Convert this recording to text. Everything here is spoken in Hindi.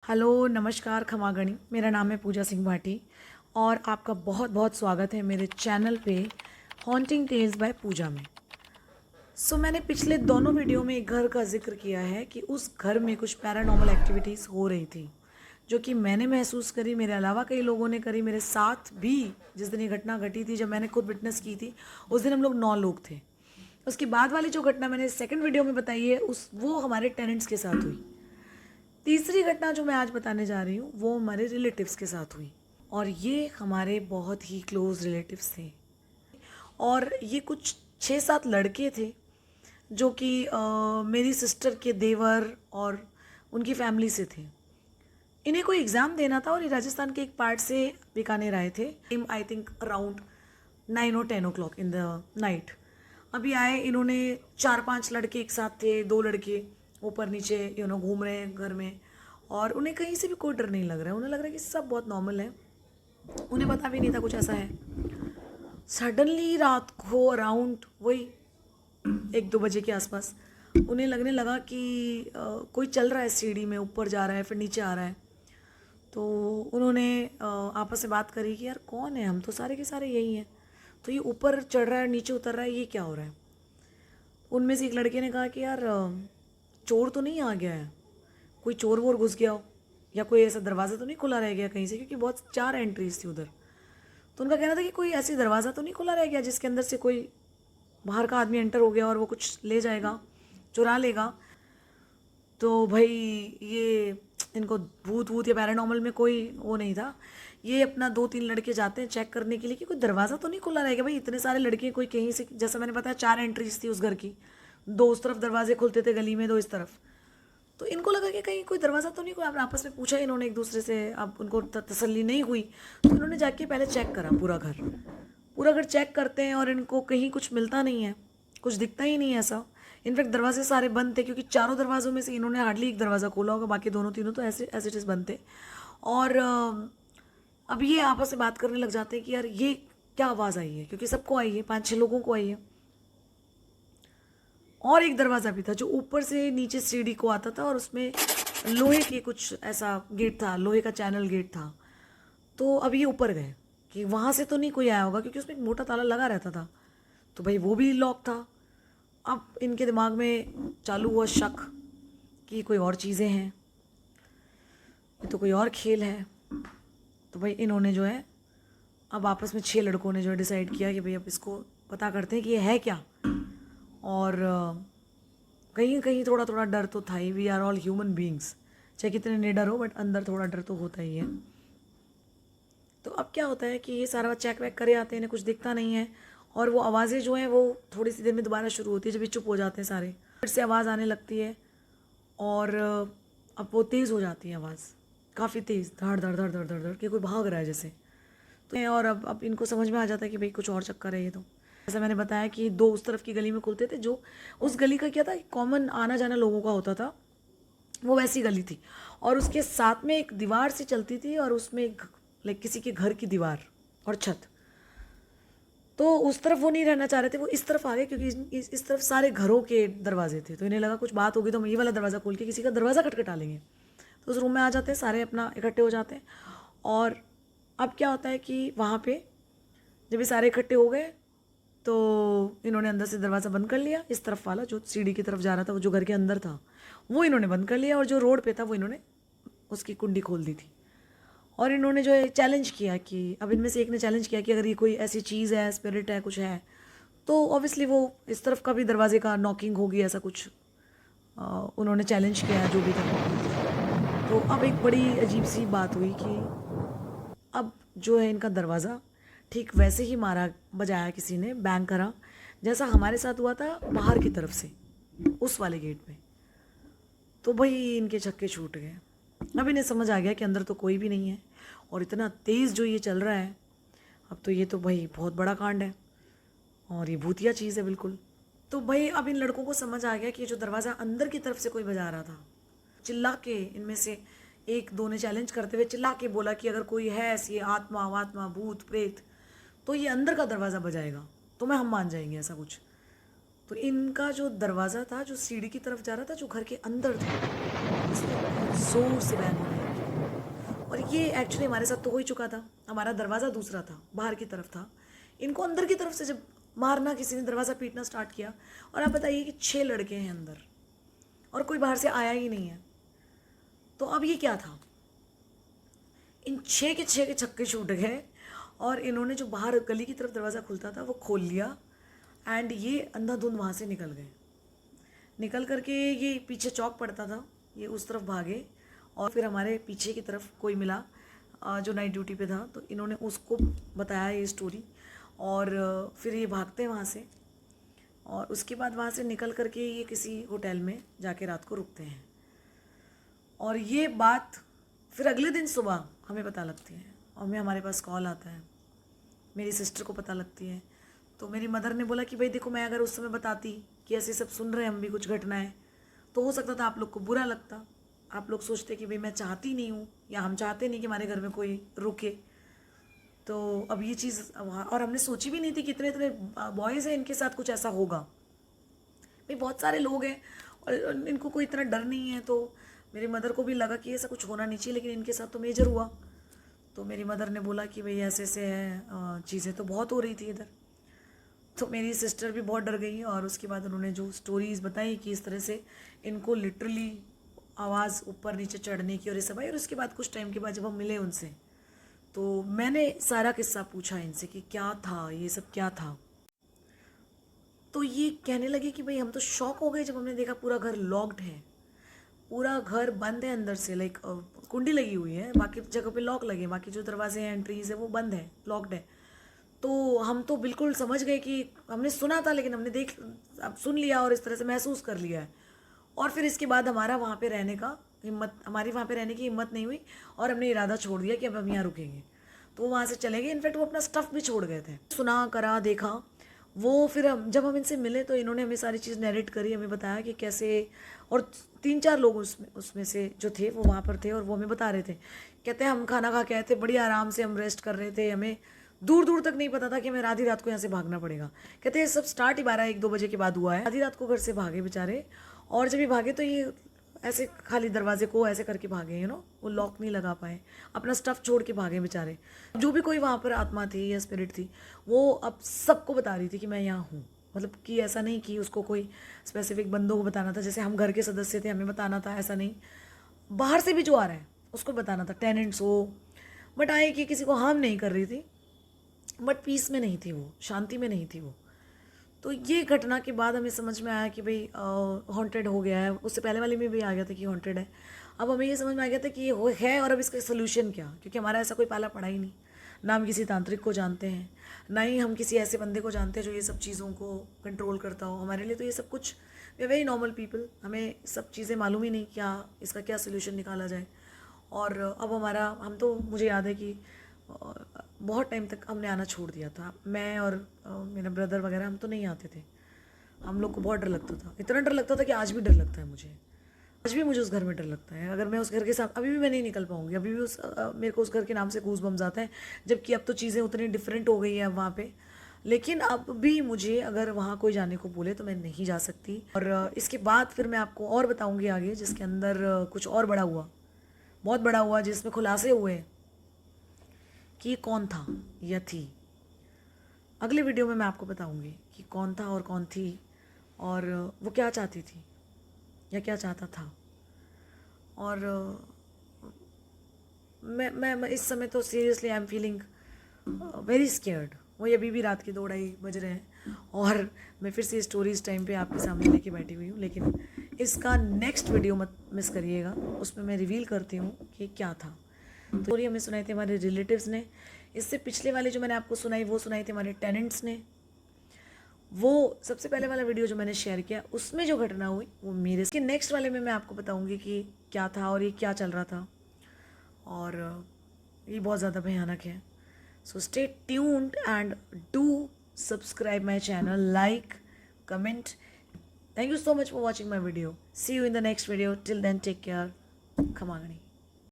हेलो, नमस्कार, खमागणी। मेरा नाम है पूजा सिंह भाटी और आपका बहुत बहुत स्वागत है मेरे चैनल पे हॉन्टिंग टेल्स बाय पूजा में। मैंने पिछले दोनों वीडियो में एक घर का जिक्र किया है कि उस घर में कुछ पैरानॉर्मल एक्टिविटीज़ हो रही थी जो कि मैंने महसूस करी, मेरे अलावा कई लोगों ने करी। मेरे साथ भी जिस दिन ये घटना घटी थी, जब मैंने खुद विटनेस की थी, उस दिन हम लोग 9 लोग थे। उसके बाद वाली जो घटना मैंने सेकंड वीडियो में बताई है वो हमारे टेनेंट्स के साथ हुई। तीसरी घटना जो मैं आज बताने जा रही हूँ वो हमारे रिलेटिव्स के साथ हुई और ये हमारे बहुत ही क्लोज रिलेटिव्स थे। और ये कुछ 6-7 लड़के थे जो कि मेरी सिस्टर के देवर और उनकी फैमिली से थे। इन्हें कोई एग्ज़ाम देना था और ये राजस्थान के एक पार्ट से बीकानेर आए थे। आई थिंक अराउंड 9 और 10 ओ क्लॉक इन द नाइट। अभी आए, इन्होंने 4-5 लड़के एक साथ थे, 2 लड़के ऊपर नीचे घूम रहे हैं घर में और उन्हें कहीं से भी कोई डर नहीं लग रहा है। उन्हें लग रहा है कि सब बहुत नॉर्मल है, उन्हें पता भी नहीं था कुछ ऐसा है। सडनली रात को अराउंड वही 1-2 बजे के आसपास उन्हें लगने लगा कि कोई चल रहा है सीढ़ी में, ऊपर जा रहा है फिर नीचे आ रहा है। तो उन्होंने आपस में बात करी कि यार कौन है, हम तो सारे के सारे यही हैं, तो ये ऊपर चढ़ रहा है नीचे उतर रहा है, ये क्या हो रहा है। उनमें से एक लड़के ने कहा कि यार चोर तो नहीं आ गया है, कोई चोर वोर घुस गया हो या कोई ऐसा दरवाज़ा तो नहीं खुला रह गया कहीं से, क्योंकि बहुत 4 एंट्रीज थी उधर। तो उनका कहना था कि कोई ऐसी दरवाज़ा तो नहीं खुला रह गया जिसके अंदर से कोई बाहर का आदमी एंटर हो गया और वो कुछ ले जाएगा, चुरा लेगा। तो भाई ये इनको भूत वूत या पैरानॉर्मल में कोई वो नहीं था। ये अपना 2-3 लड़के जाते हैं चेक करने के लिए कि कोई दरवाज़ा तो नहीं खुला रहेगा। भाई इतने सारे लड़के, कोई कहीं से, जैसा मैंने बताया 4 एंट्रीज थी उस घर की, 2 उस तरफ दरवाजे खुलते थे गली में, 2 इस तरफ। तो इनको लगा कि कहीं कोई दरवाज़ा तो नहीं, कोई आपस में पूछा इन्होंने एक दूसरे से। अब उनको तसल्ली नहीं हुई तो इन्होंने जाके पहले चेक करा पूरा घर चेक करते हैं और इनको कहीं कुछ मिलता नहीं है, कुछ दिखता ही नहीं है ऐसा। इनफैक्ट दरवाजे सारे बंद थे, क्योंकि चारों दरवाज़ों में से इन्होंने हार्डली एक दरवाज़ा खोला होगा, बाकी दोनों तीनों तो ऐसे एज इट इज़ बंद थे। और अब ये आपस में बात करने लग जाते हैं कि यार ये क्या आवाज़ आई है, क्योंकि सबको आई है, 5-6 लोगों को आई है। और एक दरवाज़ा भी था जो ऊपर से नीचे सीढ़ी को आता था और उसमें लोहे के कुछ ऐसा गेट था, लोहे का चैनल गेट था। तो अब ये ऊपर गए कि वहाँ से तो नहीं कोई आया होगा, क्योंकि उसमें एक मोटा ताला लगा रहता था, तो भाई वो भी लॉक था। अब इनके दिमाग में चालू हुआ शक कि कोई और चीज़ें हैं, ये तो कोई और खेल है। तो भाई इन्होंने जो है, अब आपस में 6 लड़कों ने जो है डिसाइड किया कि भाई अब इसको पता करते हैं कि ये है क्या। और कहीं कहीं थोड़ा थोड़ा डर तो था ही। We are all human beings, चाहे कितने निडर हो, बट अंदर थोड़ा डर तो होता ही है। तो अब क्या होता है कि ये सारा चेक वेक करे आते हैं, इन्हें कुछ दिखता नहीं है और वो आवाज़ें जो हैं वो थोड़ी सी देर में दोबारा शुरू होती है। जब ये चुप हो जाते हैं सारे, फिर से आवाज़ आने लगती है और अब वो तेज़ हो जाती है आवाज़, काफ़ी तेज़, धड़ धड़ धड़ धड़ धड़ धड़, कि कोई भाग रहा है जैसे। तो और अब इनको समझ में आ जाता है कि भाई कुछ और चक्कर है ये। तो जैसा मैंने बताया कि 2 उस तरफ की गली में खुलते थे, जो उस गली का क्या था, कॉमन आना जाना लोगों का होता था, वो वैसी गली थी। और उसके साथ में एक दीवार सी चलती थी और उसमें लाइक किसी के घर की दीवार और छत। तो उस तरफ वो नहीं रहना चाह रहे थे, वो इस तरफ आ गए, क्योंकि इस तरफ सारे घरों के दरवाजे थे। तो इन्हें लगा कुछ बात होगी तो हम ये वाला दरवाज़ा खोल के किसी का दरवाज़ा खटखटा लेंगे। तो उस रूम में आ जाते हैं सारे, अपना इकट्ठे हो जाते हैं। और अब क्या होता है कि वहाँ पे जब ये सारे इकट्ठे हो गए तो इन्होंने अंदर से दरवाज़ा बंद कर लिया। इस तरफ वाला जो सीढ़ी की तरफ जा रहा था, वो जो घर के अंदर था, वो इन्होंने बंद कर लिया, और जो रोड पे था वो इन्होंने उसकी कुंडी खोल दी थी। और इन्होंने जो है चैलेंज किया कि, अब इनमें से एक ने चैलेंज किया कि अगर ये कोई ऐसी चीज़ है, स्पिरिट है, कुछ है, तो ऑब्वियसली वो इस तरफ का भी दरवाजे का नॉकिंग होगी, ऐसा कुछ उन्होंने चैलेंज किया जो भी था। तो अब एक बड़ी अजीब सी बात हुई कि अब जो है इनका दरवाज़ा ठीक वैसे ही मारा, बजाया किसी ने, बैंग करा, जैसा हमारे साथ हुआ था बाहर की तरफ से उस वाले गेट पे। तो भाई इनके छक्के छूट गए। अब इन्हें समझ आ गया कि अंदर तो कोई भी नहीं है और इतना तेज़ जो ये चल रहा है, अब तो ये तो भाई बहुत बड़ा कांड है और ये भूतिया चीज़ है बिल्कुल। तो भाई अब इन लड़कों को समझ आ गया कि जो दरवाज़ा अंदर की तरफ से कोई बजा रहा था, चिल्ला के, इनमें से 1-2 ने चैलेंज करते हुए चिल्ला के बोला कि अगर कोई है ऐसी आत्मा वात्मा, भूत प्रेत, तो ये अंदर का दरवाज़ा बजाएगा, तो हम मान जाएंगे, ऐसा कुछ। तो इनका जो दरवाज़ा था, जो सीढ़ी की तरफ जा रहा था, जो घर के अंदर था, उसमें बहुत ज़ोर से बैंग मारा और ये एक्चुअली हमारे साथ तो हो ही चुका था। हमारा दरवाज़ा दूसरा था, बाहर की तरफ था। इनको अंदर की तरफ से जब मारना, किसी ने दरवाज़ा पीटना स्टार्ट किया, और आप बताइए कि 6 लड़के हैं अंदर और कोई बाहर से आया ही नहीं है। तो अब ये क्या था, इन 6 के 6 के छक्के छूट गए और इन्होंने जो बाहर गली की तरफ दरवाज़ा खुलता था वो खोल लिया एंड ये अंधाधुंध वहाँ से निकल गए। निकल करके ये पीछे चौक पड़ता था, ये उस तरफ भागे और फिर हमारे पीछे की तरफ कोई मिला जो नाइट ड्यूटी पे था, तो इन्होंने उसको बताया ये स्टोरी और फिर ये भागते हैं वहाँ से। और उसके बाद वहाँ से निकल करके ये किसी होटल में जाके रात को रुकते हैं। और ये बात फिर अगले दिन सुबह हमें पता लगती है और हमारे पास कॉल आता है, मेरी सिस्टर को पता लगती है। तो मेरी मदर ने बोला कि भाई देखो, मैं अगर उस समय बताती कि ऐसे सब सुन रहे हैं हम भी कुछ घटनाएं, तो हो सकता था आप लोग को बुरा लगता, आप लोग सोचते कि भाई मैं चाहती नहीं हूँ या हम चाहते नहीं कि हमारे घर में कोई रुके। तो अब ये चीज़, और हमने सोची भी नहीं थी कि इतने इतने बॉयज़ हैं, इनके साथ कुछ ऐसा होगा। भाई बहुत सारे लोग हैं और इनको कोई इतना डर नहीं है। तो मेरी मदर को भी लगा कि ऐसा कुछ होना नहीं चाहिए, लेकिन इनके साथ तो मेजर हुआ। तो मेरी मदर ने बोला कि भाई ऐसे ऐसे है, चीज़ें तो बहुत हो रही थी इधर। तो मेरी सिस्टर भी बहुत डर गई और उसके बाद उन्होंने जो स्टोरीज़ बताई कि इस तरह से इनको लिटरली आवाज़ ऊपर नीचे चढ़ने की और ये सब आई। और उसके बाद कुछ टाइम के बाद जब हम मिले उनसे, तो मैंने सारा किस्सा पूछा इनसे कि क्या था, ये सब क्या था। तो ये कहने लगे कि भाई हम तो शॉक हो गए जब हमने देखा पूरा घर लॉक्ड है, पूरा घर बंद है अंदर से, लाइक कुंडी लगी हुई है, बाकी जगह पे लॉक लगे, बाकी जो दरवाजे हैं एंट्रीज है वो बंद है, लॉक्ड है। तो हम तो बिल्कुल समझ गए कि हमने सुना था लेकिन हमने अब सुन लिया और इस तरह से महसूस कर लिया है। और फिर इसके बाद हमारी वहाँ पे रहने की हिम्मत नहीं हुई और हमने इरादा छोड़ दिया कि अब हम यहाँ रुकेंगे। तो वो वहाँ से चले गए, इनफैक्ट वो अपना स्टफ़ भी छोड़ गए थे। सुना करा देखा वो, फिर जब हम इनसे मिले तो इन्होंने हमें सारी चीज़ नैरेट करी, हमें बताया कि कैसे। और 3-4 लोग उसमें से जो थे वो वहाँ पर थे और वो हमें बता रहे थे। कहते हैं हम खाना खा के आए थे, बड़ी आराम से हम रेस्ट कर रहे थे, हमें दूर दूर तक नहीं पता था कि हमें आधी रात को यहाँ से भागना पड़ेगा। कहते हैं सब स्टार्ट ही 12-1-2 बजे के बाद हुआ है, आधी रात को घर से भागे बेचारे। और जब ये भागे तो ये ऐसे खाली दरवाजे को ऐसे करके भागे, वो लॉक नहीं लगा पाए, अपना स्टफ़ छोड़ के भागे बेचारे। जो भी कोई वहाँ पर आत्मा थी या स्पिरिट थी, वो अब सबको बता रही थी कि मैं यहाँ हूँ। मतलब कि ऐसा नहीं कि उसको कोई स्पेसिफिक बंदों को बताना था, जैसे हम घर के सदस्य थे हमें बताना था, ऐसा नहीं। बाहर से भी जो आ रहा है उसको बताना था, टेनेंट्स हो। बट आए कि किसी को हार्म नहीं कर रही थी, बट पीस में नहीं थी वो, शांति में नहीं थी वो। तो ये घटना के बाद हमें समझ में आया कि भाई हॉन्टेड हो गया है। उससे पहले वाले में भी आ गया था कि हॉन्टेड है। अब हमें ये समझ में आ गया था कि ये है और अब इसका सोल्यूशन क्या, क्योंकि हमारा ऐसा कोई पाला पड़ा ही नहीं। ना हम किसी तांत्रिक को जानते हैं, ना ही हम किसी ऐसे बंदे को जानते हैं जो ये सब चीज़ों को कंट्रोल करता हो। हमारे लिए तो ये सब कुछ, वे वेरी नॉर्मल पीपल, हमें सब चीज़ें मालूम ही नहीं क्या इसका क्या सोल्यूशन निकाला जाए। और अब मुझे याद है कि बहुत टाइम तक हमने आना छोड़ दिया था। मैं और मेरा ब्रदर वगैरह हम तो नहीं आते थे। हम लोग को बहुत डर लगता था, इतना डर लगता था कि आज भी डर लगता है मुझे। आज भी मुझे उस घर में डर लगता है। अगर मैं उस घर के साथ, अभी भी मैं नहीं निकल पाऊँगी, अभी भी मेरे को उस घर के नाम से गूज़बम्स आता है। जबकि अब तो चीज़ें उतनी डिफरेंट हो गई हैं वहाँ पे, लेकिन अब भी मुझे अगर वहाँ कोई जाने को बोले तो मैं नहीं जा सकती। और इसके बाद फिर मैं आपको और बताऊँगी आगे, जिसके अंदर कुछ और बड़ा हुआ, बहुत बड़ा हुआ, जिसमें खुलासे हुए कि कौन था या थी। अगले वीडियो में मैं आपको बताऊंगी कि कौन था और कौन थी और वो क्या चाहती थी या क्या चाहता था। और मैं इस समय तो seriously I am feeling very scared. वही अभी भी रात के 2-2:30 बज रहे हैं और मैं फिर से स्टोरीज टाइम पे आपके सामने लेके बैठी हुई हूँ। लेकिन इसका नेक्स्ट वीडियो मत मिस करिएगा, उसमें मैं रिवील करती हूँ कि क्या था। स्टोरी हमें सुनाई थी हमारे रिलेटिव्स ने। इससे पिछले वाले जो मैंने आपको सुनाई वो सुनाई थी हमारे टेनेंट्स ने। वो सबसे पहले वाला वीडियो जो मैंने शेयर किया उसमें जो घटना हुई वो मेरे। इसके नेक्स्ट वाले में मैं आपको बताऊंगी कि क्या था और ये क्या चल रहा था, और ये बहुत ज़्यादा भयानक है। So stay tuned and do subscribe my channel, like, comment. Thank you so much for watching my video. See you in the next video. Till then, take care. Khamagani.